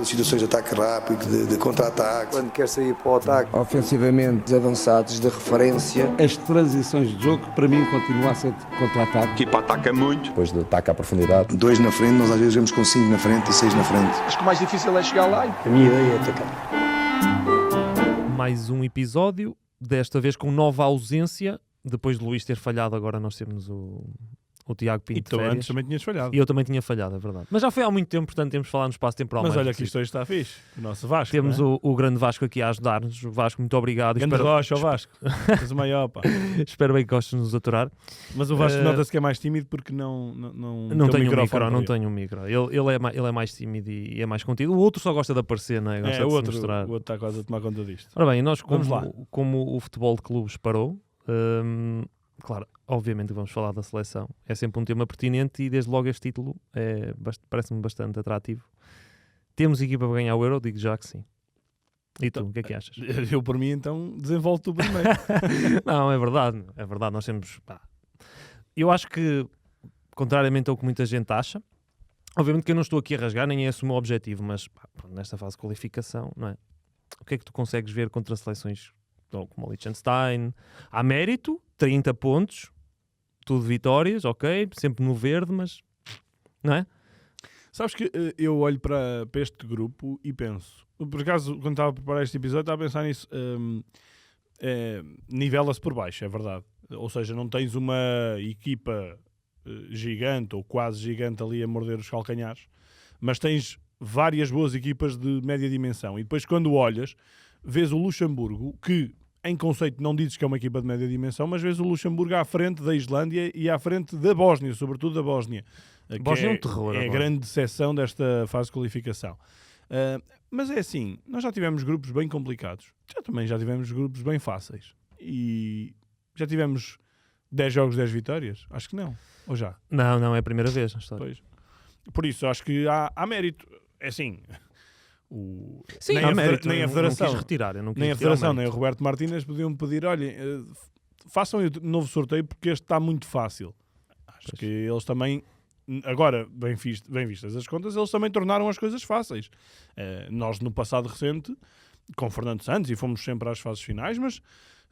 Situações de ataque rápido, de contra-ataque. Quando quer sair para o ataque. Ofensivamente avançados de referência. As transições de jogo, para mim, continuam a ser contra-ataque. A equipa ataca muito. Depois do ataque à profundidade. 2 na frente, nós às vezes vemos com 5 na frente e 6 na frente. Acho que o mais difícil é chegar lá. A minha ideia é atacar. Mais um episódio, desta vez com nova ausência. Depois de Luís ter falhado, agora nós temos o Tiago Pinto e tu antes também tinhas falhado. E eu também tinha falhado, é verdade. Mas já foi há muito tempo, portanto temos de falar no espaço temporal. Mas mais olha que isto hoje está fixe. O nosso Vasco. Temos o grande Vasco aqui a ajudar-nos. Vasco, muito obrigado. Grande rocha, o Vasco. Mas o maior, pá. Espero bem que gostes de nos aturar. Mas o Vasco nota-se que é mais tímido porque não tem um micro. Ele é mais tímido e é mais contido. O outro só gosta de aparecer, não é? Gosta de se mostrar. O outro está quase a tomar conta disto. Ora bem, nós como o futebol de clubes parou... Claro, obviamente vamos falar da seleção. É sempre um tema pertinente e desde logo este título parece-me bastante atrativo. Temos equipa para ganhar o Euro? Digo já que sim. E tu, o que é que achas? Eu por mim então desenvolvo tu primeiro. Não, é verdade. Nós temos... Eu acho que, contrariamente ao que muita gente acha, obviamente que eu não estou aqui a rasgar, nem é esse o meu objetivo, mas nesta fase de qualificação, não é? O que é que tu consegues ver contra seleções como o Liechtenstein? Há mérito, 30 pontos, tudo vitórias, ok, sempre no verde, mas não é? Sabes que eu olho para este grupo e penso, por acaso quando estava a preparar este episódio estava a pensar nisso, nivela-se por baixo, é verdade, ou seja, não tens uma equipa gigante ou quase gigante ali a morder os calcanhares, mas tens várias boas equipas de média dimensão e depois quando olhas, vês o Luxemburgo, que em conceito não dizes que é uma equipa de média dimensão, mas vês o Luxemburgo à frente da Islândia e à frente da Bósnia, sobretudo da Bósnia. Bósnia é um terror. É a grande decepção desta fase de qualificação. Mas é assim, nós já tivemos grupos bem complicados. Também já tivemos grupos bem fáceis. E já tivemos 10 jogos, 10 vitórias? Acho que não. Ou já? Não, é a primeira vez na história. Pois. Por isso, acho que há mérito. É assim... Sim, nem a Federação, nem a Federação, nem o Roberto Martínez podiam pedir, olhem, façam um novo sorteio porque este está muito fácil. Acho que eles também, agora, bem vistas as contas, eles também tornaram as coisas fáceis. Nós, no passado recente, com Fernando Santos, e fomos sempre às fases finais, mas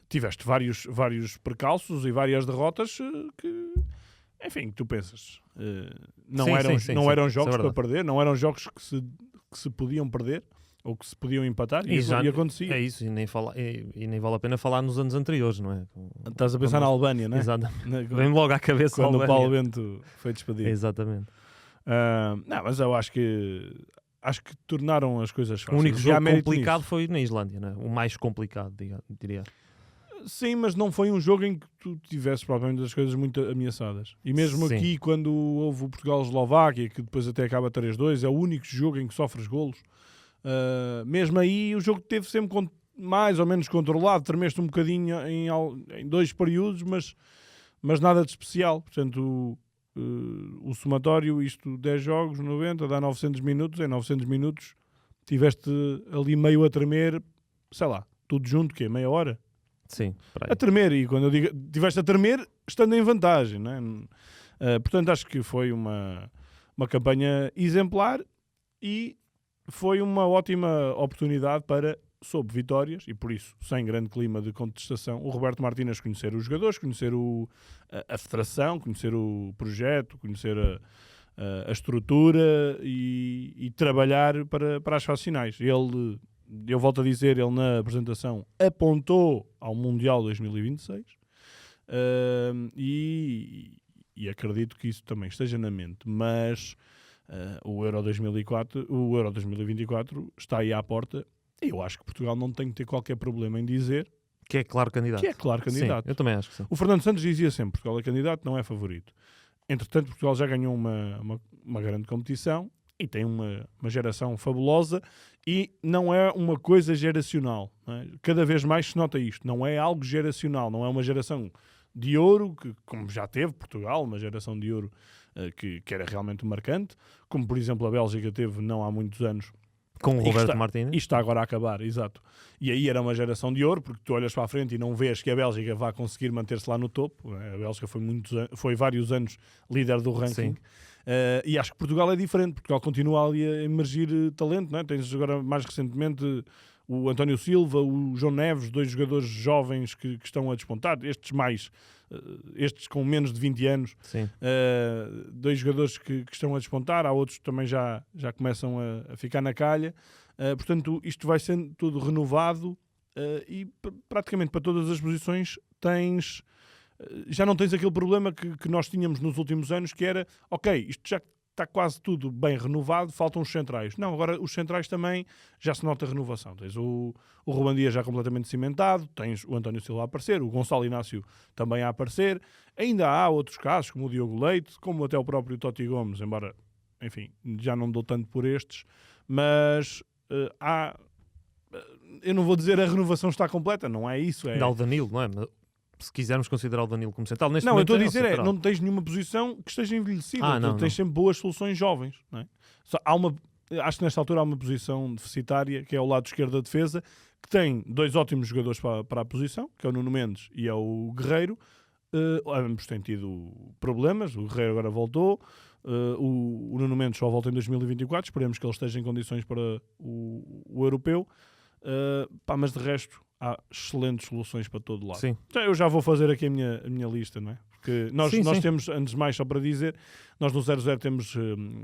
tiveste vários percalços e várias derrotas que, enfim, tu pensas, não eram jogos para perder, não eram jogos que se podiam perder ou que se podiam empatar e acontecia. É isso, e nem vale a pena falar nos anos anteriores, não é? Estás a pensar na Albânia, não é? Exato. Vem-me logo à cabeça quando o Paulo Bento foi despedido. Exatamente. Não, mas eu acho que tornaram as coisas fáceis. O único jogo complicado foi na Islândia, não é? O mais complicado, diria. Sim, mas não foi um jogo em que tu tivesse provavelmente as coisas muito ameaçadas. E mesmo aqui, quando houve o Portugal-Eslováquia, que depois até acaba 3-2, é o único jogo em que sofres golos. Mesmo aí, o jogo teve sempre mais ou menos controlado. Tremeste um bocadinho em 2 períodos, mas nada de especial. Portanto, o somatório, isto 10 jogos, 90, dá 900 minutos. Em 900 minutos tiveste ali meio a tremer, sei lá, tudo junto, que é meia hora? Sim, a tremer, e quando eu digo tiveste a tremer, estando em vantagem, não é? Portanto, acho que foi uma campanha exemplar e foi uma ótima oportunidade para, sob vitórias, e por isso, sem grande clima de contestação, o Roberto Martínez conhecer os jogadores, conhecer a federação, conhecer o projeto, conhecer a estrutura e trabalhar para as fases finais. Eu volto a dizer, ele na apresentação apontou ao Mundial 2026 e acredito que isso também esteja na mente, mas o Euro 2024 está aí à porta e eu acho que Portugal não tem que ter qualquer problema em dizer que é claro candidato. Sim, eu também acho que sim. O Fernando Santos dizia sempre, Portugal é candidato, não é favorito. Entretanto, Portugal já ganhou uma grande competição e tem uma geração fabulosa e não é uma coisa geracional. Não é? Cada vez mais se nota isto. Não é algo geracional, não é uma geração de ouro, que, como já teve Portugal, uma geração de ouro que era realmente marcante, como por exemplo a Bélgica teve não há muitos anos. Com o Roberto Martínez. E está agora a acabar, exato. E aí era uma geração de ouro, porque tu olhas para a frente e não vês que a Bélgica vai conseguir manter-se lá no topo. A Bélgica foi vários anos líder do ranking. E acho que Portugal é diferente. Portugal continua ali a emergir talento, não é? Tens agora mais recentemente o António Silva, o João Neves, 2 jogadores jovens que estão a despontar, estes com menos de 20 anos, Sim. 2 jogadores que estão a despontar, há outros que também já começam a ficar na calha. Portanto, isto vai sendo tudo renovado e praticamente para todas as posições já não tens aquele problema que nós tínhamos nos últimos anos, que era, ok, isto já está quase tudo bem renovado, faltam os centrais. Não, agora os centrais também já se nota a renovação. Tens o Ruben Dias já completamente cimentado, tens o António Silva a aparecer, o Gonçalo Inácio também a aparecer. Ainda há outros casos, como o Diogo Leite, como até o próprio Totti Gomes, embora, enfim, já não dou tanto por estes, mas eu não vou dizer a renovação está completa, não é isso. Dá o Danilo, não é? Se quisermos considerar o Danilo como central, neste não, eu momento estou a dizer central. Não tens nenhuma posição que esteja envelhecida. Não, tens sempre boas soluções jovens. Não é? Acho que nesta altura há uma posição deficitária, que é o lado esquerdo da defesa, que tem 2 ótimos jogadores para a posição, que é o Nuno Mendes e é o Guerreiro. Ambos têm tido problemas, o Guerreiro agora voltou, o Nuno Mendes só volta em 2024, esperemos que ele esteja em condições para o europeu. Mas de resto há excelentes soluções para todo lado. Sim. Eu já vou fazer aqui a minha lista, não é? Porque nós temos, antes de mais, só para dizer, nós no 00 temos,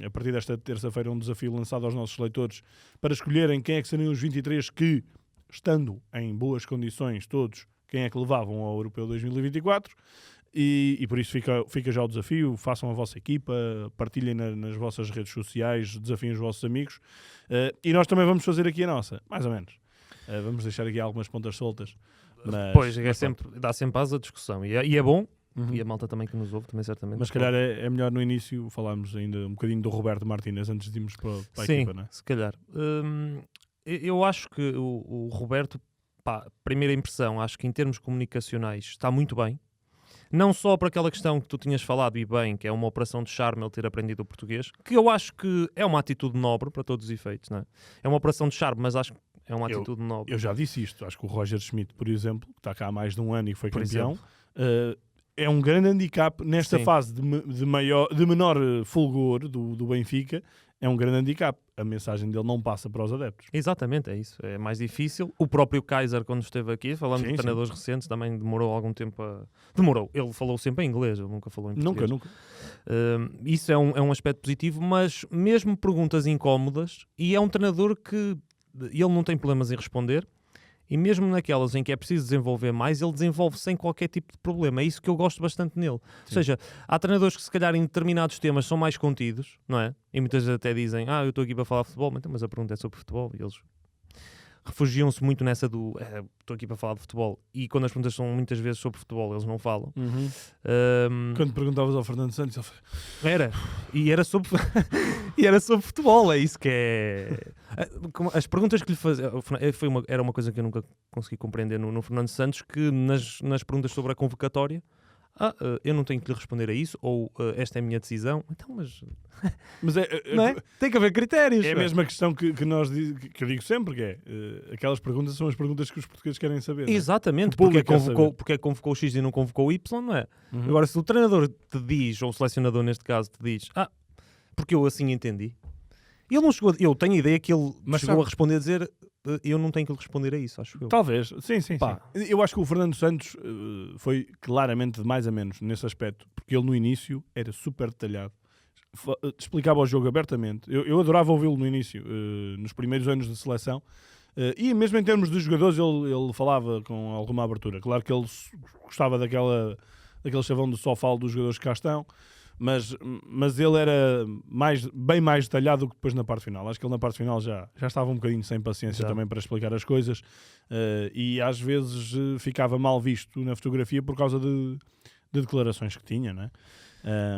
a partir desta terça-feira, um desafio lançado aos nossos leitores para escolherem quem é que seriam os 23 que, estando em boas condições todos, quem é que levavam ao Europeu 2024. E por isso fica já o desafio, façam a vossa equipa, partilhem nas vossas redes sociais, desafiem os vossos amigos. E nós também vamos fazer aqui a nossa, mais ou menos. Vamos deixar aqui algumas pontas soltas. Pois, dá sempre asa a discussão. E é bom, e a malta também que nos ouve, também certamente. Mas se calhar é melhor no início falarmos ainda um bocadinho do Roberto Martínez antes de irmos para a equipa, não é? Se calhar. Eu acho que o Roberto, primeira impressão, acho que em termos comunicacionais está muito bem. Não só por aquela questão que tu tinhas falado e bem, que é uma operação de charme ele ter aprendido o português, que eu acho que é uma atitude nobre para todos os efeitos, não é? É uma operação de charme, mas acho que é uma atitude nobre. Eu já disse isto, acho que o Roger Schmidt, por exemplo, que está cá há mais de um ano e foi campeão, é um grande handicap nesta fase de menor fulgor do Benfica, é um grande handicap. A mensagem dele não passa para os adeptos. Exatamente, é isso. É mais difícil. O próprio Kaiser, quando esteve aqui, falando de treinadores recentes, também demorou algum tempo Demorou. Ele falou sempre em inglês, ele nunca falou em português. Nunca. Isso é um aspecto positivo, mas mesmo perguntas incómodas, e é um treinador que ele não tem problemas em responder, e mesmo naquelas em que é preciso desenvolver mais, ele desenvolve sem qualquer tipo de problema. É isso que eu gosto bastante nele. Ou seja, há treinadores que se calhar em determinados temas são mais contidos, não é? E muitas vezes até dizem, eu estou aqui para falar de futebol, mas a pergunta é sobre futebol, e eles refugiam-se muito nessa estou aqui para falar de futebol, e quando as perguntas são muitas vezes sobre futebol, eles não falam. Quando perguntavas ao Fernando Santos, e era sobre e era sobre futebol, é isso que é. As perguntas que lhe fazia era uma coisa que eu nunca consegui compreender no Fernando Santos, que nas perguntas sobre a convocatória, eu não tenho que lhe responder a isso, ou esta é a minha decisão. Então, mas não é? Tem que haver critérios. É a mesma questão que eu digo sempre, que é aquelas perguntas são as perguntas que os portugueses querem saber. Exatamente, porque convocou o X e não convocou o Y, não é? Agora, se o treinador te diz, ou o selecionador neste caso te diz, porque eu assim entendi. Ele não chegou, eu tenho a ideia que ele chegou a responder a dizer, eu não tenho que lhe responder a isso, acho eu. Talvez, sim. Eu acho que o Fernando Santos foi claramente de mais a menos nesse aspecto, porque ele no início era super detalhado, explicava o jogo abertamente. Eu adorava ouvi-lo no início, nos primeiros anos de seleção, e mesmo em termos de jogadores ele falava com alguma abertura. Claro que ele gostava daquele chavão do só falo dos jogadores que cá estão, mas ele era bem mais detalhado do que depois na parte final. Acho que ele na parte final já estava um bocadinho sem paciência também para explicar as coisas, e às vezes ficava mal visto na fotografia por causa de declarações que tinha, não é?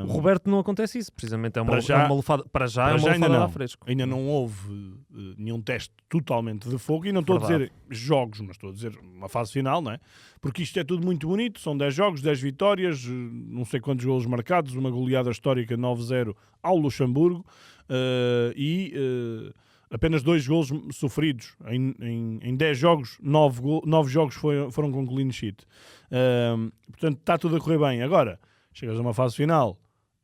O Roberto não acontece isso, precisamente é uma lufada a fresco. Ainda não houve nenhum teste totalmente de fogo, e não estou a dizer jogos, mas estou a dizer uma fase final, não é? Porque isto é tudo muito bonito, são 10 jogos, 10 vitórias, não sei quantos golos marcados, uma goleada histórica 9-0 ao Luxemburgo, e apenas 2 golos sofridos em 10 jogos, 9 jogos foram com clean sheet. Portanto, está tudo a correr bem. Agora, chegas a uma fase final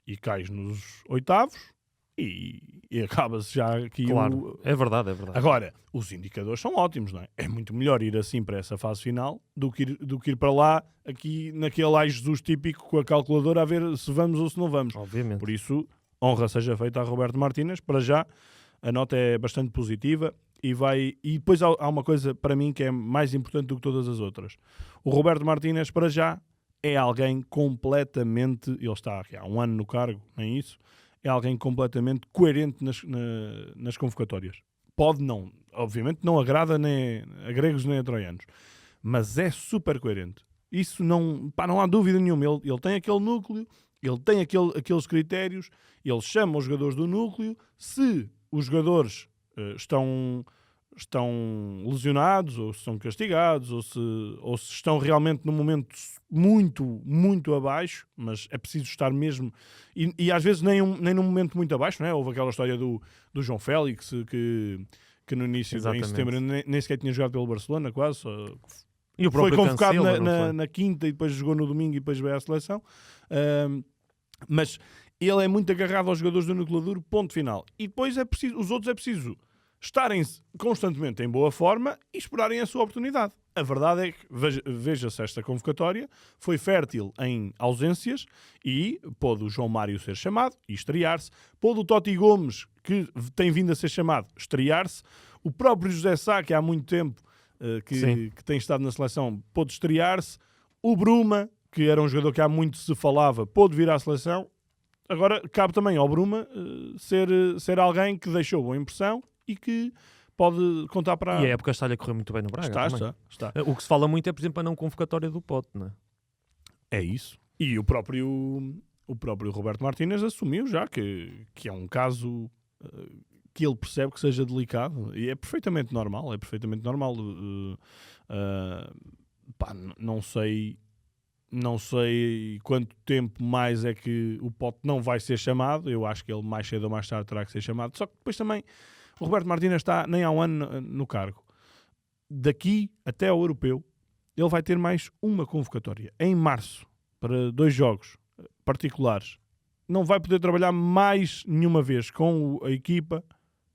e cais nos oitavos e acaba-se já aqui Claro, é verdade, é verdade. Agora, os indicadores são ótimos, não é? É muito melhor ir assim para essa fase final do que ir para lá, aqui naquele ai Jesus típico com a calculadora a ver se vamos ou se não vamos. Obviamente. Por isso, honra seja feita a Roberto Martínez. Para já, a nota é bastante positiva e depois há uma coisa para mim que é mais importante do que todas as outras. O Roberto Martínez, para já, é alguém completamente... Ele está aqui há um ano no cargo, nem isso. É alguém completamente coerente nas convocatórias. Pode não, obviamente não agrada nem a gregos nem a troianos, mas é super coerente. Isso não há dúvida nenhuma. Ele tem aquele núcleo, ele tem aqueles critérios, ele chama os jogadores do núcleo. Se os jogadores estão lesionados, ou se estão castigados, ou se estão realmente num momento muito, muito abaixo, mas é preciso estar mesmo... E às vezes nem num momento muito abaixo, não é? Houve aquela história do João Félix, que no início, em setembro, nem sequer tinha jogado pelo Barcelona, quase. E o Foi próprio convocado Cancelo, na quinta e depois jogou no domingo e depois veio à seleção. Mas ele é muito agarrado aos jogadores do núcleo duro, ponto final. E depois os outros é preciso estarem constantemente em boa forma e esperarem a sua oportunidade. A verdade é que, veja-se esta convocatória, foi fértil em ausências e pôde o João Mário ser chamado e estrear-se, pôde o Totti Gomes, que tem vindo a ser chamado, estrear-se, o próprio José Sá, que há muito tempo que tem estado na seleção, pôde estrear-se, o Bruma, que era um jogador que há muito se falava, pôde vir à seleção. Agora, cabe também ao Bruma ser alguém que deixou boa impressão e que pode contar para... E a época está-lhe a correr muito bem no Braga. Está. O que se fala muito é, por exemplo, a não convocatória do Pote, não é? É isso. E o próprio Roberto Martínez assumiu já que é um caso que ele percebe que seja delicado. E é perfeitamente normal. Não sei quanto tempo mais é que o Pote não vai ser chamado. Eu acho que ele mais cedo ou mais tarde terá que ser chamado. Só que depois também o Roberto Martínez está nem há um ano no cargo. Daqui até ao Europeu, ele vai ter mais uma convocatória. Em março, para 2 jogos particulares. Não vai poder trabalhar mais nenhuma vez com a equipa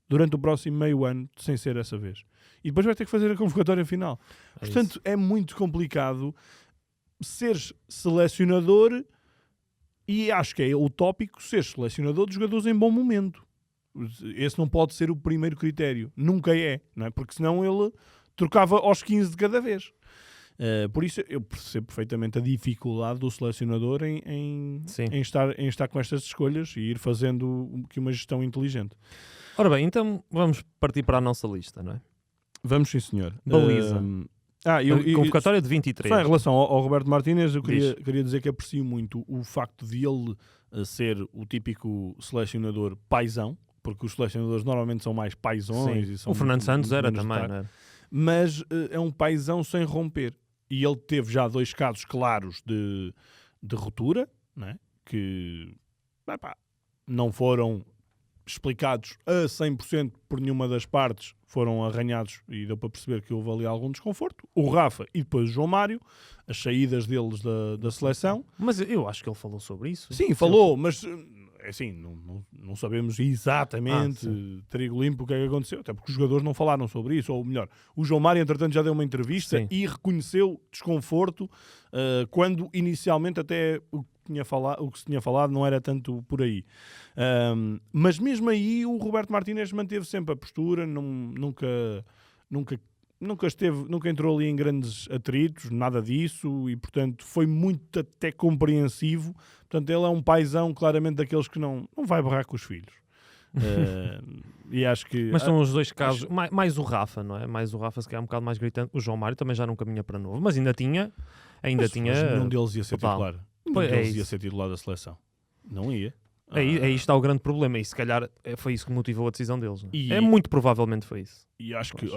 durante o próximo meio ano, sem ser essa vez. E depois vai ter que fazer a convocatória final. Portanto, é muito complicado seres selecionador, e acho que é utópico ser selecionador de jogadores em bom momento. Esse não pode ser o primeiro critério. Nunca é, não é? Porque senão ele trocava aos 15 de cada vez. Por isso eu percebo perfeitamente a dificuldade do selecionador em estar com estas escolhas e ir fazendo uma gestão inteligente. Ora bem, então vamos partir para a nossa lista, não é? Vamos, sim, senhor. Baliza. Convocatória de 23. Só em relação ao Roberto Martínez, eu queria dizer que aprecio muito o facto de ele ser o típico selecionador paizão, porque os selecionadores normalmente são mais paizões. E são o Fernando Santos era menos também, não é? Mas é um paizão sem romper. E ele teve já 2 casos claros de ruptura, não é? Que não foram explicados a 100% por nenhuma das partes, foram arranhados e deu para perceber que houve ali algum desconforto. O Rafa e depois o João Mário, as saídas deles da seleção. Mas eu acho que ele falou sobre isso. Sim, falou, mas assim, não sabemos exatamente, trigo limpo, o que é que aconteceu, até porque os jogadores não falaram sobre isso, ou melhor, o João Mário, entretanto, já deu uma entrevista e reconheceu desconforto quando inicialmente até o que se tinha falado não era tanto por aí. Mas mesmo aí o Roberto Martínez manteve sempre a postura, nunca entrou ali em grandes atritos, nada disso, e portanto foi muito até compreensivo. Portanto, ele é um paizão claramente daqueles que não vai barrar com os filhos. E acho que... Mas são os 2 casos, mais o Rafa, não é? Mais o Rafa, se calhar um bocado mais gritante. O João Mário também já não caminha para novo, mas ainda tinha... Mas nenhum deles ia ser titular. Nenhum deles ia ser titular da seleção. Não ia. Aí está o grande problema, e se calhar foi isso que motivou a decisão deles. Muito provavelmente foi isso. E acho que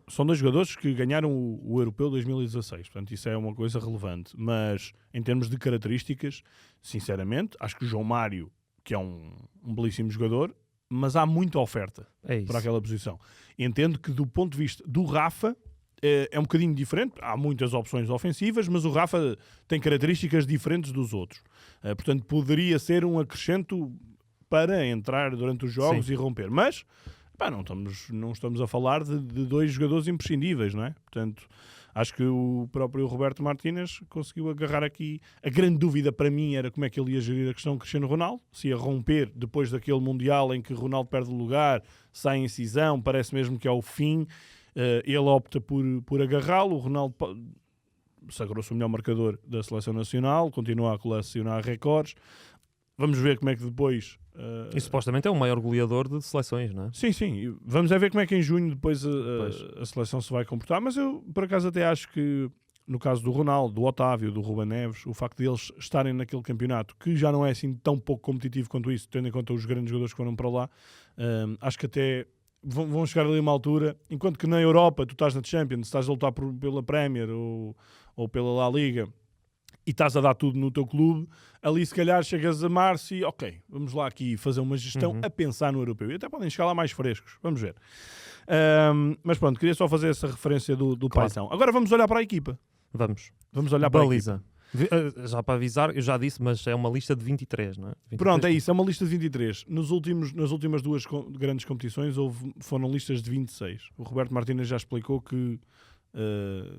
são 2 jogadores que ganharam o Europeu 2016, portanto isso é uma coisa relevante. Mas em termos de características, sinceramente, acho que o João Mário, que é um belíssimo jogador, mas há muita oferta para aquela posição. Entendo que do ponto de vista do Rafa, é um bocadinho diferente. Há muitas opções ofensivas, mas o Rafa tem características diferentes dos outros. Portanto, poderia ser um acrescento para entrar durante os jogos e romper. Mas não estamos a falar de dois jogadores imprescindíveis, não é? Portanto, acho que o próprio Roberto Martínez conseguiu agarrar aqui. A grande dúvida para mim era como é que ele ia gerir a questão de Cristiano Ronaldo, se ia romper depois daquele Mundial em que Ronaldo perde o lugar, sai em cisão, parece mesmo que é o fim. Ele opta por agarrá-lo. O Ronaldo sagrou-se o melhor marcador da Seleção Nacional, continua a colecionar recordes. Vamos ver como é que depois... E supostamente é o maior goleador de seleções, não é? Sim. Vamos ver como é que em junho depois a seleção se vai comportar. Mas eu, por acaso, até acho que no caso do Ronaldo, do Otávio, do Ruben Neves, o facto de eles estarem naquele campeonato, que já não é assim tão pouco competitivo quanto isso, tendo em conta os grandes jogadores que foram para lá, acho que até vão chegar ali a uma altura, enquanto que na Europa tu estás na Champions, estás a lutar pela Premier ou pela La Liga, e estás a dar tudo no teu clube, ali se calhar chegas a março e ok, vamos lá aqui fazer uma gestão a pensar no europeu. E até podem chegar lá mais frescos, vamos ver. Mas pronto, queria só fazer essa referência do paizão. Agora vamos olhar para a equipa. Vamos olhar para a equipa. Já para avisar, eu já disse, mas é uma lista de 23, não é? 23. Pronto, é isso, é uma lista de 23. Nas últimas duas grandes competições foram listas de 26. O Roberto Martínez já explicou que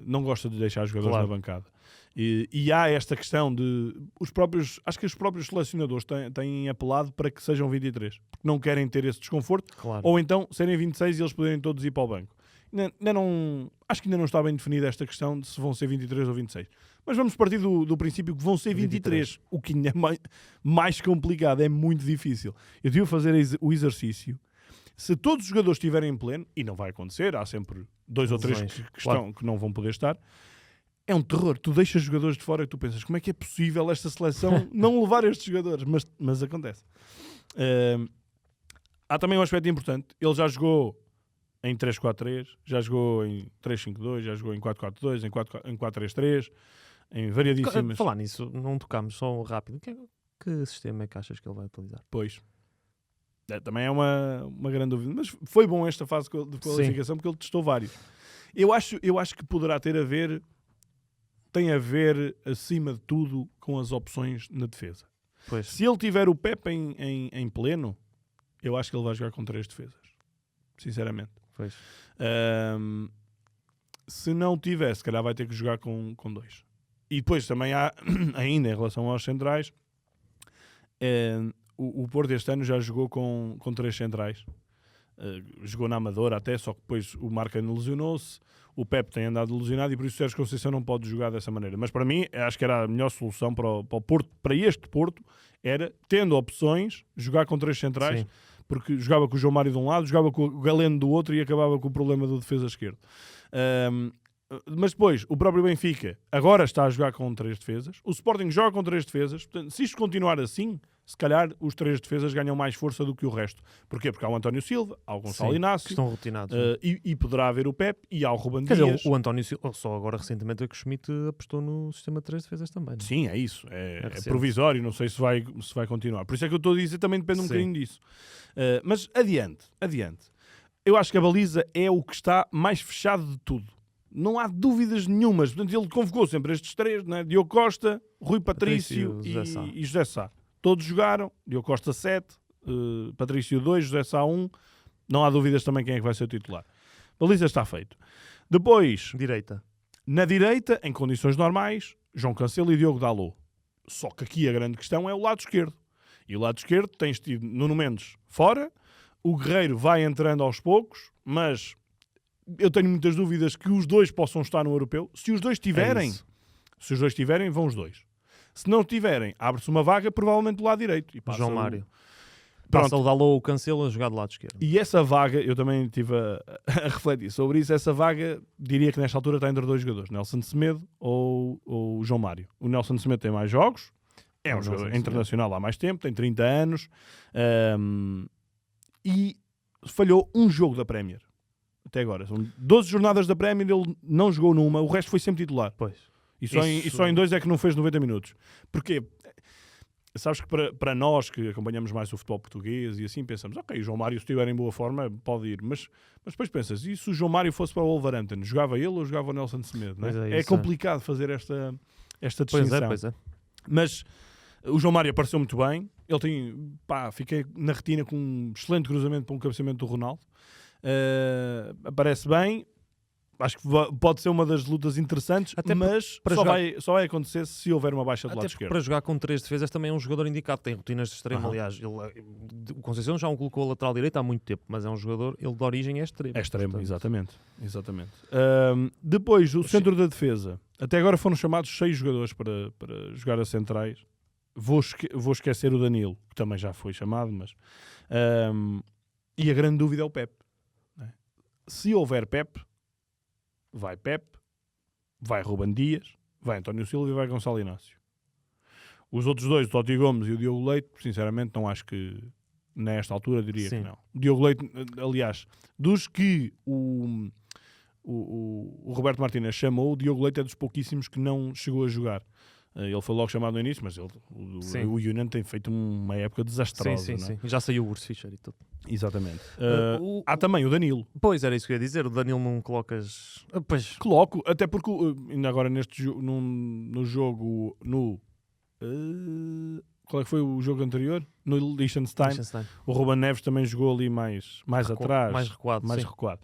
não gosta de deixar jogadores na bancada. E há esta questão de acho que os próprios selecionadores têm apelado para que sejam 23, porque não querem ter esse desconforto, ou então serem 26 e eles poderem todos ir para o banco. Acho que ainda não está bem definida esta questão de se vão ser 23 ou 26. Mas vamos partir do princípio que vão ser 23. O que ainda é mais complicado, é muito difícil. Eu tive a fazer o exercício. Se todos os jogadores estiverem em pleno, e não vai acontecer, há sempre 2 ou 3 que não vão poder estar, é um terror. Tu deixas jogadores de fora e tu pensas, como é que é possível esta seleção não levar estes jogadores? Mas acontece. Há também um aspecto importante. Ele já jogou em 3-4-3, já jogou em 3-5-2, já jogou em 4-4-2, em 4-3-3, em variadíssimas... Falar nisso, não tocámos só rápido. Que sistema é que achas que ele vai utilizar? Pois. Também é uma grande dúvida. Mas foi bom esta fase de qualificação, porque ele testou vários. Eu acho que poderá tem a ver, acima de tudo, com as opções na defesa. Pois. Se ele tiver o Pepe em pleno, eu acho que ele vai jogar com 3 defesas. Sinceramente. Pois. Se não tiver, se calhar vai ter que jogar com 2. E depois também há, ainda em relação aos centrais, o Porto este ano já jogou com 3 centrais. Jogou na Amadora até, só que depois o Marcano lesionou-se, o Pepe tem andado lesionado e por isso o Sérgio Conceição não pode jogar dessa maneira. Mas para mim, acho que era a melhor solução para o Porto, para este Porto, era, tendo opções, jogar com 3 centrais. Sim. Porque jogava com o João Mário de um lado, jogava com o Galeno do outro e acabava com o problema do defesa esquerdo. Mas depois, o próprio Benfica agora está a jogar com 3 defesas. O Sporting joga com 3 defesas. Portanto, se isto continuar assim, se calhar os 3 defesas ganham mais força do que o resto. Porquê? Porque há o António Silva, há o Gonçalo Inácio, que estão rotinados. E poderá haver o Pepe e há o Ruben Dias. Quer dizer, o António Silva, só agora recentemente é que o Schmidt apostou no sistema de 3 defesas também. Não? Sim, é isso. É provisório, não sei se vai continuar. Por isso é que eu estou a dizer, também depende um bocadinho disso. Mas adiante. Eu acho que a baliza é o que está mais fechado de tudo. Não há dúvidas nenhumas. Portanto, ele convocou sempre estes 3, né? Diogo Costa, Rui Patrício e José Sá. Todos jogaram. Diogo Costa 7, Patrício 2, José Sá 1. Não há dúvidas também quem é que vai ser o titular. Baliza está feito. Depois, na direita, em condições normais, João Cancelo e Diogo Dalot. Só que aqui a grande questão é o lado esquerdo. E o lado esquerdo tens tido Nuno Mendes fora, o Guerreiro vai entrando aos poucos, mas eu tenho muitas dúvidas que os 2 possam estar no europeu. Se os 2 tiverem, vão os 2. Se não tiverem, abre-se uma vaga, provavelmente do lado direito. E passa João Mário. Passa o Dalot ou o Cancelo a jogar do lado esquerdo. E essa vaga, eu também estive a refletir sobre isso, essa vaga, diria que nesta altura está entre 2 jogadores, Nelson Semedo ou o João Mário. O Nelson Semedo tem mais jogos, é um jogador internacional há mais tempo, tem 30 anos, e falhou um jogo da Premier. Até agora. São 12 jornadas da Premier, ele não jogou numa, o resto foi sempre titular. Pois. E só em 2 é que não fez 90 minutos. Porquê? sabes que para nós que acompanhamos mais o futebol português e assim pensamos, ok, o João Mário se estiver em boa forma pode ir, mas depois pensas, e se o João Mário fosse para o Wolverhampton, jogava ele ou jogava o Nelson Semedo? Não é? É complicado fazer esta distinção. Pois é. Mas o João Mário apareceu muito bem, ele tem, fiquei na retina com um excelente cruzamento para um cabeceamento do Ronaldo, aparece bem. Acho que pode ser uma das lutas interessantes, até mas só vai acontecer se houver uma baixa do lado esquerdo. Para jogar com 3 defesas também é um jogador indicado, tem rotinas de extremo, aliás. O Conceição já o colocou a lateral direito há muito tempo, mas é um jogador, ele de origem é extremo. É extremo, exatamente. Depois, o centro da defesa. Até agora foram chamados 6 jogadores para jogar a centrais. Vou esquecer o Danilo, que também já foi chamado, mas... e a grande dúvida é o Pepe. Né? Se houver Pepe, vai Ruben Dias, vai António Silva e vai Gonçalo Inácio. Os outros dois, o Totti Gomes e o Diogo Leite, sinceramente não acho que nesta altura diria que não. O Diogo Leite, aliás, dos que o Roberto Martínez chamou, o Diogo Leite é dos pouquíssimos que não chegou a jogar. Ele foi logo chamado no início, mas o Union tem feito uma época desastrosa. Sim. Já saiu o Urs Fischer e tudo. Exatamente. Há também o Danilo. Pois, era isso que eu ia dizer. O Danilo não colocas... Pois. Coloco, até porque ainda agora no jogo... qual é que foi o jogo anterior? No Liechtenstein. O Ruben Neves também jogou ali mais atrás. Mais recuado.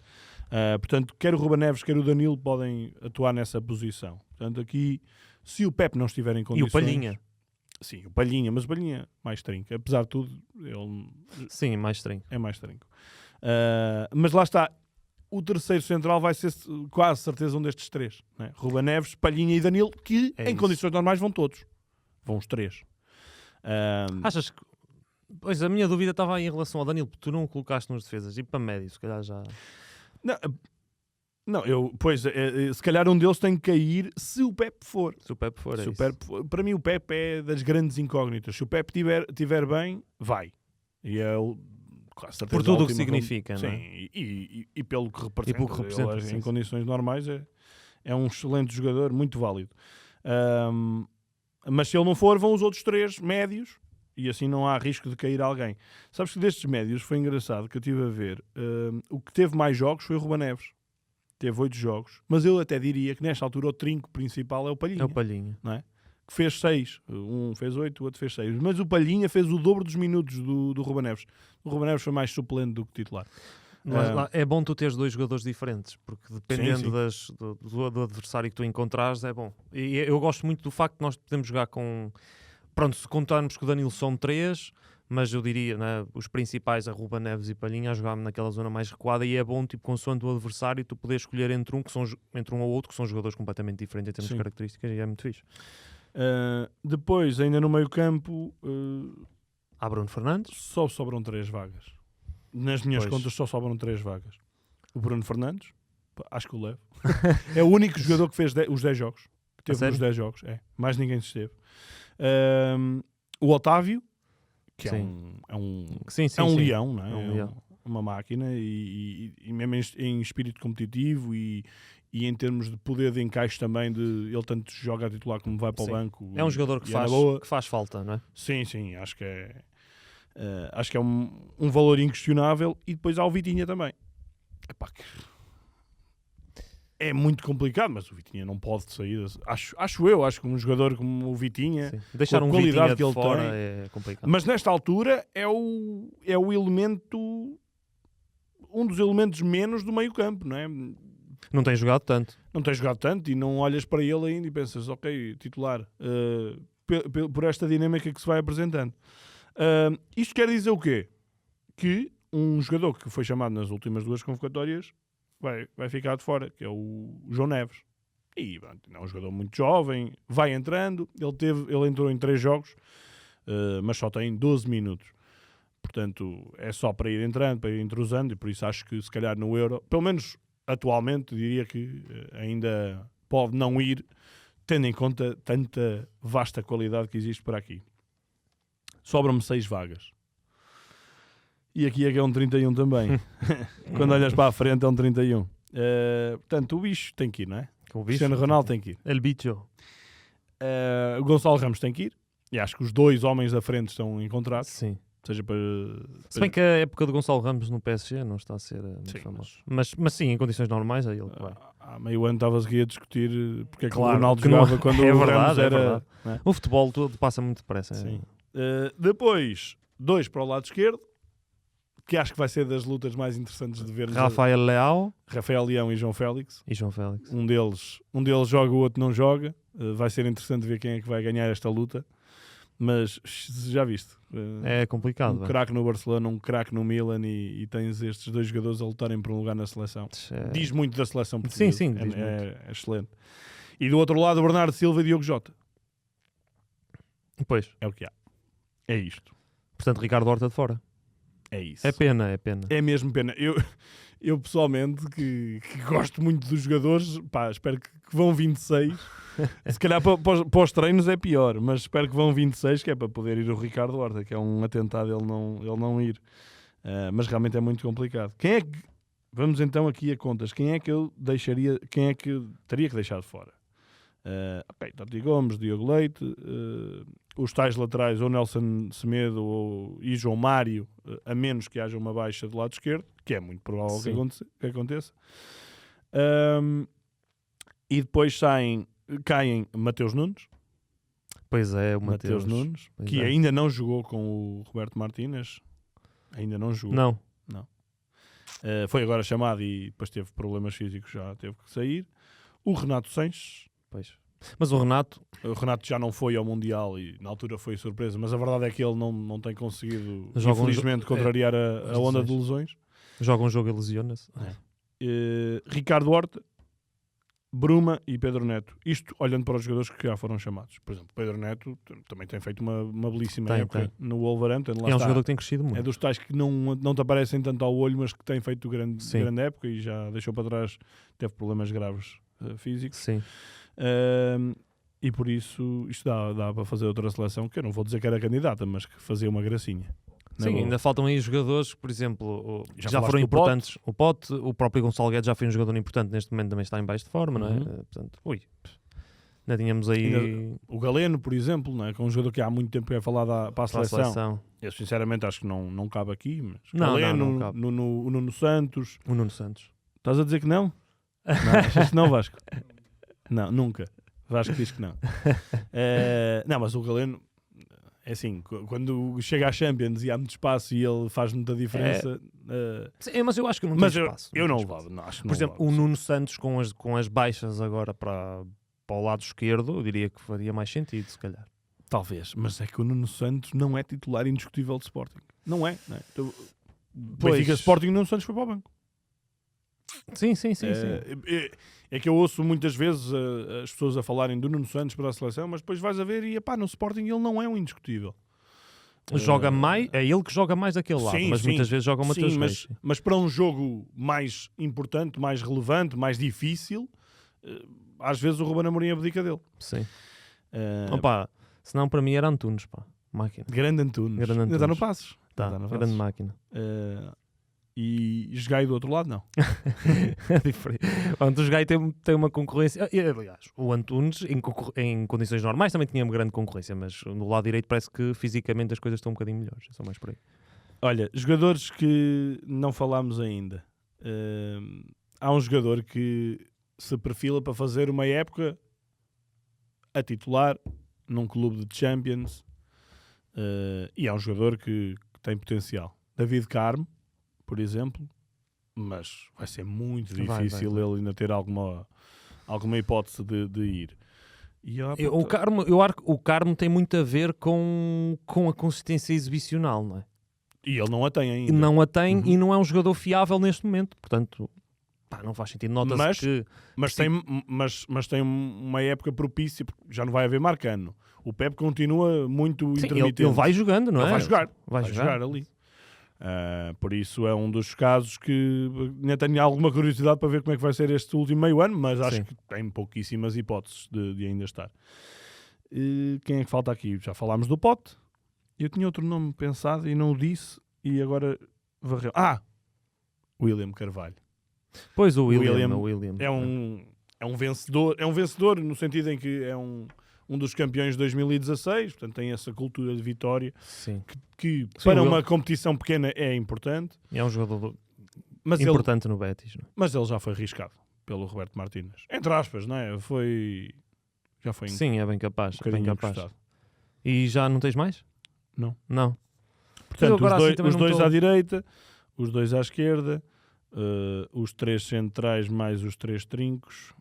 Portanto, quer o Ruben Neves, quer o Danilo podem atuar nessa posição. Portanto, aqui... Se o Pepe não estiver em condições... E o Palhinha. Sim, o Palhinha, mas o Palhinha mais trinco. Apesar de tudo, ele... Sim, mais trinco. É mais trinco. Mas lá está, o terceiro central vai ser quase certeza um destes 3. Né? Ruben Neves, Palhinha e Danilo, que em condições normais vão todos. Vão os 3. Achas que... Pois, a minha dúvida estava aí em relação ao Danilo, porque tu não o colocaste nos defesas. E para médio, se calhar já... Não, se calhar um deles tem que cair se o Pepe for. Para mim o Pepe é das grandes incógnitas. Se o Pepe tiver bem, vai. E é por tudo o que significa, não é? Sim, e pelo que representa. Ele, em condições normais é um excelente jogador, muito válido. Mas se ele não for, vão os outros 3 médios e assim não há risco de cair alguém. Sabes que destes médios foi engraçado que eu estive a ver. O que teve mais jogos foi o Ruben Neves. Teve 8 jogos, mas eu até diria que nesta altura o trinco principal é o Palhinha. Não é? Que fez 6. Um fez 8, o outro fez 6. Mas o Palhinha fez o dobro dos minutos do Ruben Neves. O Ruben Neves foi mais suplente do que titular. Mas é bom tu teres 2 jogadores diferentes, porque dependendo do adversário que tu encontrares, é bom. E eu gosto muito do facto de nós podemos jogar com... Pronto, se contarmos que o Danilo são 3... Mas eu diria, né, os principais, a Ruben Neves e Palhinha, a jogar naquela zona mais recuada, e é bom, tipo, consoante o adversário, tu poder escolher entre um ou outro, que são jogadores completamente diferentes em termos de características, e é muito fixe. Depois, ainda no meio campo... Há Bruno Fernandes? Só sobram 3 vagas. Nas minhas contas só sobram 3 vagas. O Bruno Fernandes, acho que o levo. É o único jogador que fez os 10 jogos. Que teve os 10 jogos. Mais ninguém se esteve. O Otávio, que é um leão, não é? Uma máquina e mesmo em espírito competitivo e em termos de poder de encaixe também, ele tanto joga a titular como vai para o banco. É um jogador que faz falta, não é? Sim, acho que é um valor inquestionável. E depois há o Vitinha também. É muito complicado, mas o Vitinha não pode sair. Acho que um jogador como o Vitinha, deixar com a qualidade que ele fora tem, é complicado. Mas nesta altura é o elemento, um dos elementos menos do meio campo, não é? Não tem jogado tanto. E não olhas para ele ainda e pensas, ok, titular, por esta dinâmica que se vai apresentando. Isto quer dizer o quê? Que um jogador que foi chamado nas últimas 2 convocatórias vai ficar de fora, que é o João Neves. E é um jogador muito jovem, vai entrando, ele entrou em 3 jogos, mas só tem 12 minutos. Portanto, é só para ir entrando, para ir entrosando, e por isso acho que se calhar no Euro, pelo menos atualmente, diria que ainda pode não ir, tendo em conta tanta vasta qualidade que existe por aqui. Sobram-me 6 vagas. E aqui é que é um 31 também. Quando olhas para a frente é um 31. Portanto, o bicho tem que ir, não é? O Cristiano Ronaldo tem que ir. El bicho. O Gonçalo Ramos tem que ir. E acho que os dois homens da frente estão encontrados, Sim. seja para... Se bem que a época de Gonçalo Ramos no PSG não está a ser muito Sim, famosa. Mas sim, em condições normais é ele que vai. Há meio ano estava-se aqui a discutir porque é que Claro, o Ronaldo que não- jogava quando é o verdade, Ramos é era... verdade. né? O futebol todo passa muito depressa. Sim. Depois, 2 para o lado esquerdo, que acho que vai ser das lutas mais interessantes de ver. Rafael Leao Rafael Leão e João Félix. e João Félix. Um deles joga, o outro não joga. Vai ser interessante ver quem é que vai ganhar esta luta. Mas já viste, É complicado. um craque no Barcelona, um craque no Milan e tens estes dois jogadores a lutarem por um lugar na seleção. Diz muito da seleção portuguesa. Sim, diz é excelente. E do outro lado, Bernardo Silva e Diogo Jota. Pois. É o que há. É isto. Portanto, Ricardo Horta de fora. É isso. É pena. É mesmo pena. Eu pessoalmente, que gosto muito dos jogadores, pá, espero que vão 26. Se calhar para os treinos é pior, mas espero que vão 26, que é para poder ir o Ricardo Horta, que é um atentado ele não ir. Mas realmente é muito complicado. Quem é que... Vamos então aqui a contas. Quem é que eu deixaria... Quem é que eu teria que deixar de fora? Totti Gomes, Diogo Leite, os tais laterais ou Nelson Semedo e João Mário, a menos que haja uma baixa do lado esquerdo, que é muito provável que aconteça. E depois caem Mateus Nunes. Pois é, o Mateus Nunes, Pois que é. ainda não jogou com o Roberto Martínez. Ainda não jogou. Não. Foi agora chamado e depois teve problemas físicos, já teve que sair. O Renato Sanches. Pois. Mas o Renato... Já não foi ao Mundial e na altura foi surpresa, mas a verdade é que ele não tem conseguido, Joga infelizmente, contrariar a onda de lesões. joga um jogo e lesiona-se. Ricardo Horta, Bruma e Pedro Neto. Isto olhando para os jogadores que já foram chamados. Por exemplo, Pedro Neto também tem feito uma belíssima época no Wolverhampton. Lá É um está. jogador que tem crescido muito. É dos tais que não te aparecem tanto ao olho, mas que tem feito grande época e já deixou para trás, teve problemas graves físicos. Sim. E por isso isto dá para fazer outra seleção, que eu não vou dizer que era candidata, mas que fazia uma gracinha. Sim, ainda faltam aí jogadores que, por exemplo, já falaste foram do importantes. O Pote, o próprio Gonçalo Guedes já foi um jogador importante, neste momento também está em baixo de forma, não é? Portanto, ainda tínhamos aí... O Galeno, por exemplo, não é? Que é um jogador que há muito tempo é falado para a seleção. Eu sinceramente acho que não cabe aqui, mas Galeno, não cabe. o Nuno Santos. O Nuno Santos. Estás a dizer que não? Não, achas que não, Vasco? Não, nunca. Vasco diz que não. Não, mas o Galeno, é assim, quando chega à Champions e há muito espaço e ele faz muita diferença... Sim, mas eu acho que não tem espaço. Eu não levava. Acho que por exemplo, o Nuno Santos com as baixas agora para o lado esquerdo, eu diria que faria mais sentido, se calhar. Talvez, mas é que o Nuno Santos não é titular indiscutível de Sporting. Não é. Então, Pois. Benfica Sporting, o Nuno Santos foi para o banco. Sim. É que eu ouço muitas vezes as pessoas a falarem do Nuno Santos para a seleção, mas depois vais a ver e no Sporting ele não é um indiscutível. Joga mais, é ele que joga mais daquele lado, mas muitas vezes joga o Mateus Reis. Mas para um jogo mais importante, mais relevante, mais difícil, às vezes o Ruben Amorim abdica dele. Sim. Senão para mim era Antunes, pá. Máquina. Grande Antunes. Ainda está no Passos. Grande máquina. E Jogai do outro lado, não. É diferente. O Antunes Gai tem uma concorrência. Aliás, o Antunes, em condições normais, também tinha uma grande concorrência, mas no lado direito parece que fisicamente as coisas estão um bocadinho melhores. É só mais por aí. Olha, jogadores que não falámos ainda. Há um jogador que se perfila para fazer uma época a titular num clube de Champions e é um jogador que tem potencial. David Carmo, por exemplo, mas vai ser muito difícil ele ainda ter alguma hipótese de ir. O Carmo tem muito a ver com a consistência exibicional, não é? E ele não a tem ainda. Não a tem e não é um jogador fiável neste momento, portanto, não faz sentido. Nota-se que... Mas tem uma época propícia, porque já não vai haver Marcano. O Pep continua muito intermitente. Ele vai jogando, não é? Ele vai jogar ali. Por isso é um dos casos que ainda tenho alguma curiosidade para ver como é que vai ser este último meio ano, mas acho que tem pouquíssimas hipóteses de ainda estar. Quem é que falta aqui? Já falámos do Pote. Eu tinha outro nome pensado e não o disse e agora varreu. William Carvalho. Pois o William é um vencedor no sentido em que é um um dos campeões de 2016, portanto tem essa cultura de vitória Sim. que Sim, para eu- uma competição pequena é importante, E é um jogador mas importante no Betis. Não é? mas ele já foi arriscado pelo Roberto Martínez. Entre aspas, não é? Já foi Sim, é bem capaz. um É bem bocadinho capaz. encostado. E já não tens mais? Não. Não. Portanto, agora os assim também os não dois estou- à direita, os dois à esquerda, os 3 centrais mais os 3 trincos,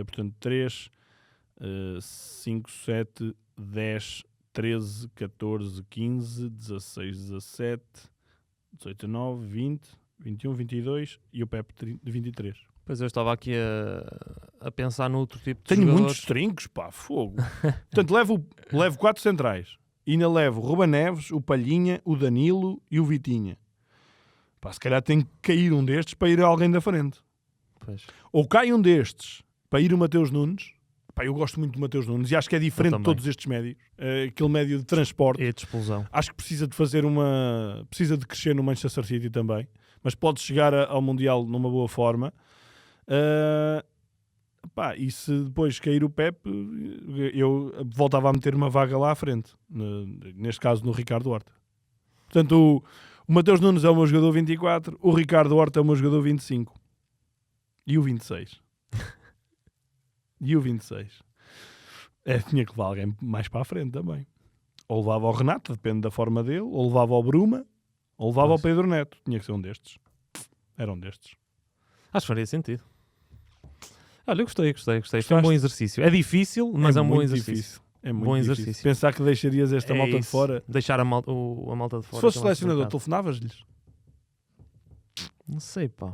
portanto 3, 5, 7, 10, 13, 14, 15, 16, 17, 18, 19, 20, 21, 22 e o Pepe de 23. Pois eu estava aqui a pensar no outro tipo de Tenho jogadores. muitos trincos, pá, fogo. Portanto, levo 4 centrais. E ainda levo o Ruben Neves, o Palhinha, o Danilo e o Vitinha. Pá, se calhar tem que cair um destes para ir alguém da frente. Pois. Ou cai um destes para ir o Mateus Nunes. Pá, eu gosto muito do Mateus Nunes e acho que é diferente de também. todos estes médios. Aquele médio de transporte. E de explosão. Acho que precisa de crescer no Manchester City também. Mas pode chegar ao Mundial numa boa forma. Pá, e se depois cair o Pepe, eu voltava a meter uma vaga lá à frente. Neste caso, no Ricardo Horta. Portanto, o Mateus Nunes é o meu jogador 24, o Ricardo Horta é o meu jogador 25. E o 26. E o 26. Tinha que levar alguém mais para a frente também. Ou levava ao Renato, depende da forma dele, ou levava ao Bruma, ou levava ao Pedro Neto. Tinha que ser um destes. Era um destes. Acho que faria sentido. Olha, eu gostei. Foi um Gostaste? bom exercício. É difícil, mas é um bom muito exercício. difícil. É muito Bom difícil. exercício. Pensar que deixarias esta malta de isso. fora. Deixar a malta de fora. Se fosse também é selecionador, complicado. telefonavas-lhes? Não sei, pá.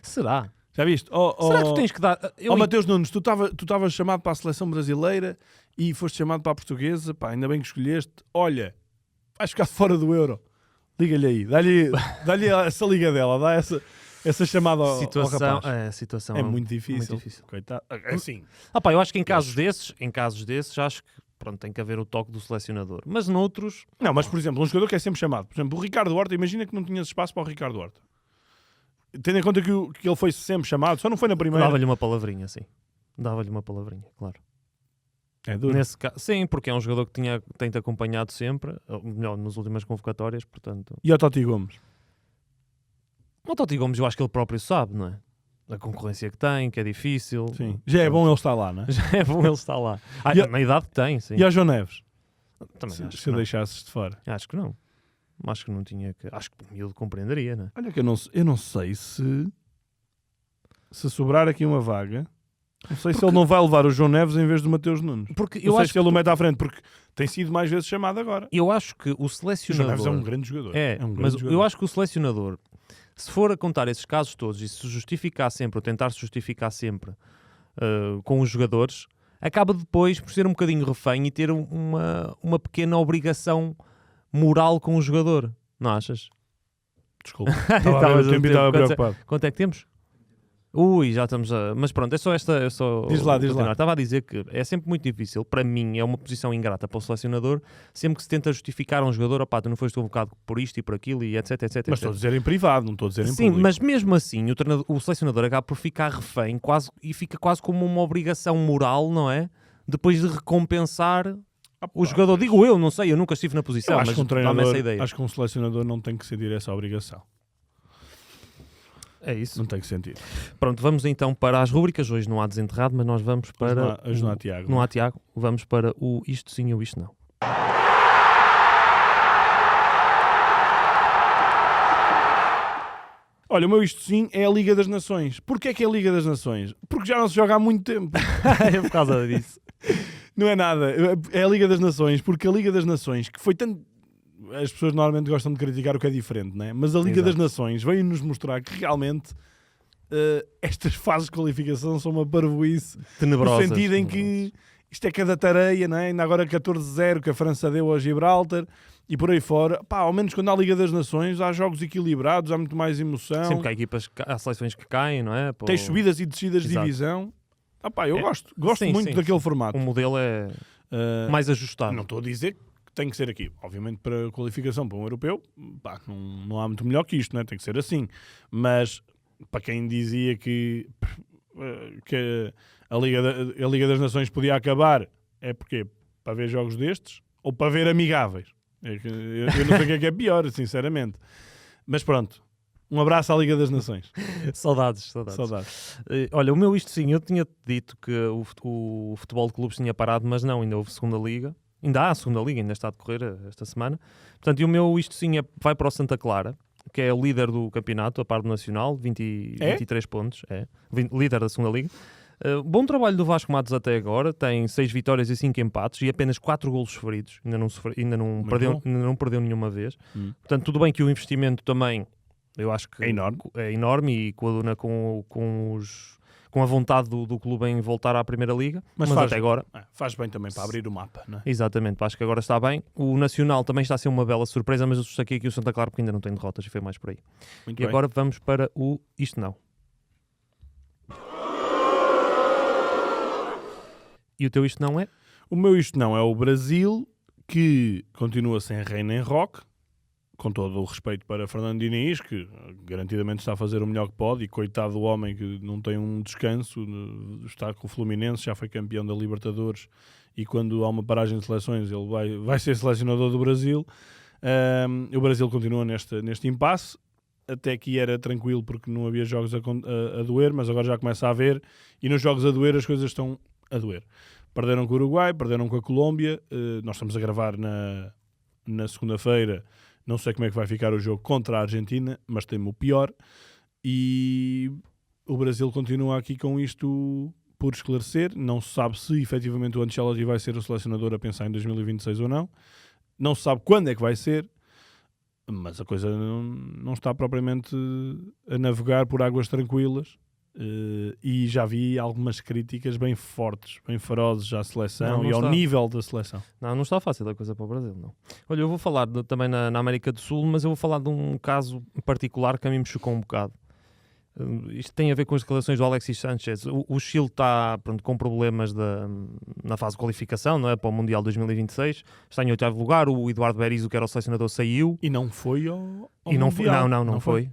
Será? Já viste? Será que tu tens que dar... Mateus Nunes, tu estavas chamado para a seleção brasileira e foste chamado para a portuguesa. Pá, ainda bem que escolheste. Olha, vais ficar fora do Euro. Liga-lhe aí. Dá-lhe essa liga dela. Dá essa chamada ao rapaz. A situação É muito difícil. Muito difícil. Coitado. Assim, Pá, eu acho que em casos desses, acho que pronto, tem que haver o toque do selecionador. Mas noutros... não, mas por exemplo, um jogador que é sempre chamado. Por exemplo, o Ricardo Horta. Imagina que não tinhas espaço para o Ricardo Horta. Tendo em conta que ele foi sempre chamado, só não foi na primeira. Dava-lhe uma palavrinha, sim. Dava-lhe uma palavrinha, claro. É duro. Nesse caso, sim, porque é um jogador que tem-te acompanhado sempre, ou melhor, nas últimas convocatórias, portanto... E o Totti Gomes? O Totti Gomes eu acho que ele próprio sabe, não é? A concorrência que tem, que é difícil. Sim. Já é bom ele estar lá, não é? Já é bom ele estar lá. E Na idade que tem, sim. E ao João Neves? Também acho Se que eu não. deixasses de fora. Acho que não. Acho que não tinha que... Acho que o miúdo compreenderia, não é? Olha que eu não sei se sobrar aqui uma vaga, não sei se ele não vai levar o João Neves em vez do Mateus Nunes. Porque Não eu sei acho se ele que o mete à frente, porque tem sido mais vezes chamado agora. eu acho que o O João selecionador... Neves é um grande jogador. É, um grande mas jogador. eu acho que o selecionador, se for a contar esses casos todos e se justificar sempre, ou tentar se justificar sempre com os jogadores, acaba depois por ser um bocadinho refém e ter uma pequena obrigação moral com o jogador. Não achas? Desculpa. Estava a ver o tempo e estava preocupado. Quanto é que temos? Ui, já estamos a... Mas pronto, é só esta... Diz lá. Estava a dizer que é sempre muito difícil, para mim, é uma posição ingrata para o selecionador, sempre que se tenta justificar a um jogador, opá, tu não foste convocado por isto e por aquilo e etc, etc, Mas estou a dizer em privado, não estou a dizer em Sim, público. mas mesmo assim o selecionador acaba por ficar refém e fica quase como uma obrigação moral, não é? Depois de recompensar o jogador. Digo eu, não sei, eu nunca estive na posição, Eu acho mas que um dá-me treinador, essa ideia. acho que um selecionador não tem que sentir essa obrigação. É isso. Não tem que sentir. Pronto, vamos então para as rúbricas. Hoje não há desenterrado, mas nós vamos para... Hoje não há Tiago. Não há Tiago. Vamos para o isto sim ou isto não. Olha, o meu isto sim é a Liga das Nações. Porquê é que é a Liga das Nações? Porque já não se joga há muito tempo. É por causa disso. Não é nada. É a Liga das Nações, porque a Liga das Nações, que foi tanto... As pessoas normalmente gostam de criticar o que é diferente, não é? Mas a Liga Exato. das Nações veio-nos mostrar que realmente estas fases de qualificação são uma parvoíce. Tenebrosas. No sentido em que isto é cada tareia, não é? Ainda agora 14-0 que a França deu ao Gibraltar e por aí fora. Pá, ao menos quando há Liga das Nações há jogos equilibrados, há muito mais emoção. Sempre que há equipas, há seleções que caem, não é? Tem subidas e descidas de Exato. divisão. Ah, pá, eu É. gosto Sim, muito sim, daquele sim. formato. O modelo é Uh, mais ajustado. Não estou a dizer que tem que ser aqui. Obviamente, para a qualificação para um europeu, pá, não há muito melhor que isto, não é? Tem que ser assim. Mas para quem dizia que a Liga das Nações podia acabar é porque para ver jogos destes ou para ver amigáveis. Eu não sei o que é pior, sinceramente. Mas pronto, um abraço à Liga das Nações. Saudades. Olha, o meu isto sim, eu tinha dito que o futebol de clubes tinha parado, mas não, ainda houve segunda liga. Ainda há a segunda liga, ainda está a decorrer esta semana. Portanto, e o meu isto sim vai para o Santa Clara, que é o líder do campeonato, a par do Nacional, 23 pontos, líder da segunda liga. Bom trabalho do Vasco Matos até agora, tem 6 vitórias e 5 empates e apenas 4 golos sofridos, ainda não perdeu nenhuma vez. Portanto, tudo bem que o investimento também, eu acho que é enorme e coaduna com a vontade do clube em voltar à Primeira Liga, mas até agora faz bem também para abrir o mapa, não é? Exatamente, acho que agora está bem. O Nacional também está a ser uma bela surpresa, mas eu destaquei aqui o Santa Clara porque ainda não tem derrotas e foi mais por aí. Muito bem. Agora vamos para o Isto Não. E o teu Isto Não é? O meu Isto Não é o Brasil, que continua sem reina em rock, com todo o respeito para Fernando Diniz, que garantidamente está a fazer o melhor que pode, e coitado do homem que não tem um descanso, está com o Fluminense, já foi campeão da Libertadores, e quando há uma paragem de seleções ele vai ser selecionador do Brasil. O Brasil continua neste impasse, até que era tranquilo porque não havia jogos a doer, mas agora já começa a haver, e nos jogos a doer as coisas estão a doer. Perderam com o Uruguai, perderam com a Colômbia, nós estamos a gravar na segunda-feira. Não sei como é que vai ficar o jogo contra a Argentina, mas temo o pior. E o Brasil continua aqui com isto por esclarecer. Não se sabe se efetivamente o Ancelotti vai ser o selecionador a pensar em 2026 ou não. Não se sabe quando é que vai ser. Mas a coisa não está propriamente a navegar por águas tranquilas. E já vi algumas críticas bem fortes, bem ferozes à seleção e ao nível da seleção. Não está fácil a coisa para o Brasil, não. Olha, eu vou falar também na América do Sul, mas eu vou falar de um caso particular que a mim me chocou um bocado. Isto tem a ver com as declarações do Alexis Sánchez. O Chile está com problemas na fase de qualificação, não é? Para o Mundial 2026. Está em 8º lugar. O Eduardo Berizzo, que era o selecionador, saiu. E não foi ao Mundial. Não foi.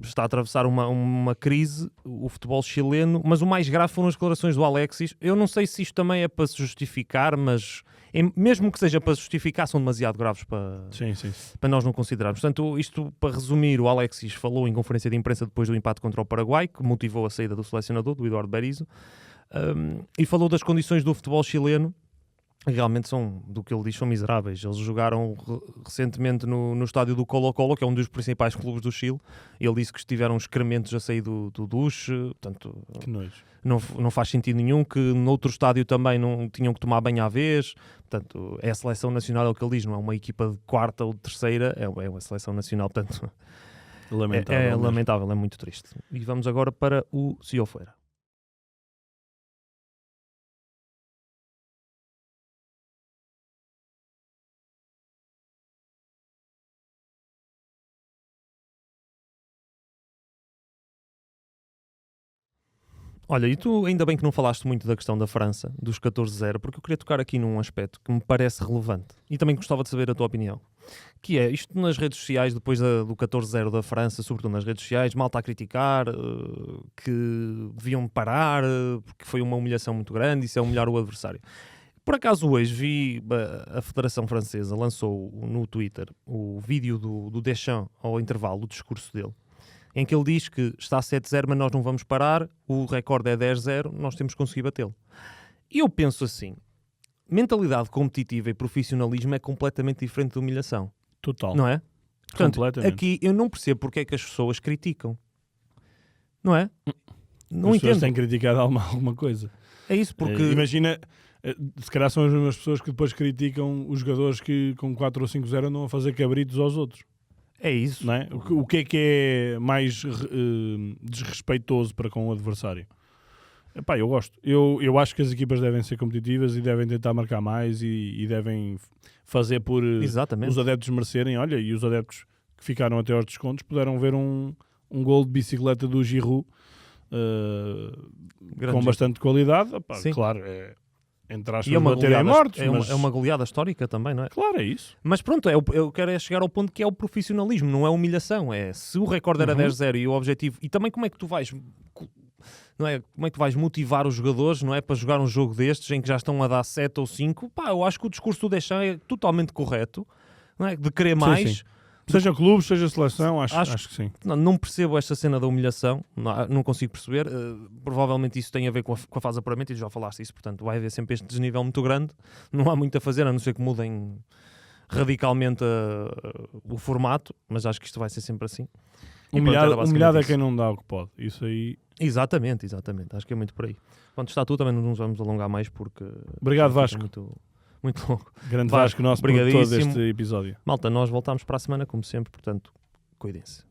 Está a atravessar uma crise o futebol chileno, mas o mais grave foram as declarações do Alexis. Eu não sei se isto também é para se justificar, mas mesmo que seja para se justificar, são demasiado graves para nós não considerarmos. Portanto, isto para resumir, o Alexis falou em conferência de imprensa depois do empate contra o Paraguai, que motivou a saída do selecionador, do Eduardo Berizzo, e falou das condições do futebol chileno. Realmente do que ele diz, são miseráveis. Eles jogaram recentemente no estádio do Colo-Colo, que é um dos principais clubes do Chile. Ele disse que estiveram excrementos a sair do duche. Portanto, que nojo. Não faz sentido nenhum, que noutro estádio também não tinham que tomar banho à vez. Portanto, é a seleção nacional, é o que ele diz, não é uma equipa de quarta ou de terceira, é uma seleção nacional. Portanto, é lamentável, é muito triste. E vamos agora para o Se Eu Fuera. Olha, e tu ainda bem que não falaste muito da questão da França, dos 14-0, porque eu queria tocar aqui num aspecto que me parece relevante e também gostava de saber a tua opinião, que é isto nas redes sociais, depois do 14-0 da França, sobretudo nas redes sociais, malta a criticar que deviam parar, porque foi uma humilhação muito grande, isso é humilhar o adversário. Por acaso hoje vi a Federação Francesa lançou no Twitter o vídeo do Deschamps ao intervalo, o discurso dele, em que ele diz que está 7-0, mas nós não vamos parar, o recorde é 10-0, nós temos que conseguir batê-lo. E eu penso assim, mentalidade competitiva e profissionalismo é completamente diferente de humilhação. Total. Não é? Portanto, aqui eu não percebo porque é que as pessoas criticam. Não é? Não as entendo. pessoas têm criticado alguma coisa. É isso, porque... Imagina, se calhar são as mesmas pessoas que depois criticam os jogadores que com 4 ou 5-0 andam a fazer cabritos aos outros. É isso. Não é? O que é mais desrespeitoso para com o adversário? Epá, eu gosto. Eu acho que as equipas devem ser competitivas e devem tentar marcar mais e devem fazer por os adeptos merecerem. Olha, e os adeptos que ficaram até aos descontos puderam ver um gol de bicicleta do Giroud com bastante qualidade. Epá, claro, entre aspas, baterem mortos. É uma goleada histórica também, não é? Claro, é isso. Mas pronto, eu quero chegar ao ponto que é o profissionalismo, não é a humilhação. É se o recorde era 10-0 e o objetivo... E também como é que tu vais não é? Como é que vais motivar os jogadores, não é? Para jogar um jogo destes em que já estão a dar 7 ou 5. Pá, eu acho que o discurso do Deschamps é totalmente correto, não é? De querer mais. Sim. Seja clube, seja seleção, acho que sim. Não percebo esta cena da humilhação, não consigo perceber. Provavelmente isso tem a ver com a fase de apuramento, e já falaste isso, portanto vai haver sempre este desnível muito grande. Não há muito a fazer, a não ser que mudem radicalmente o formato, mas acho que isto vai ser sempre assim. Humilhado é quem não dá o que pode. Isso aí. Exatamente. Acho que é muito por aí. Quando está tudo, também não nos vamos alongar mais, porque... Obrigado, fica Vasco. Muito longo. Grande Vasco, nosso produtor deste episódio. Malta, nós voltamos para a semana, como sempre, portanto, cuidem-se.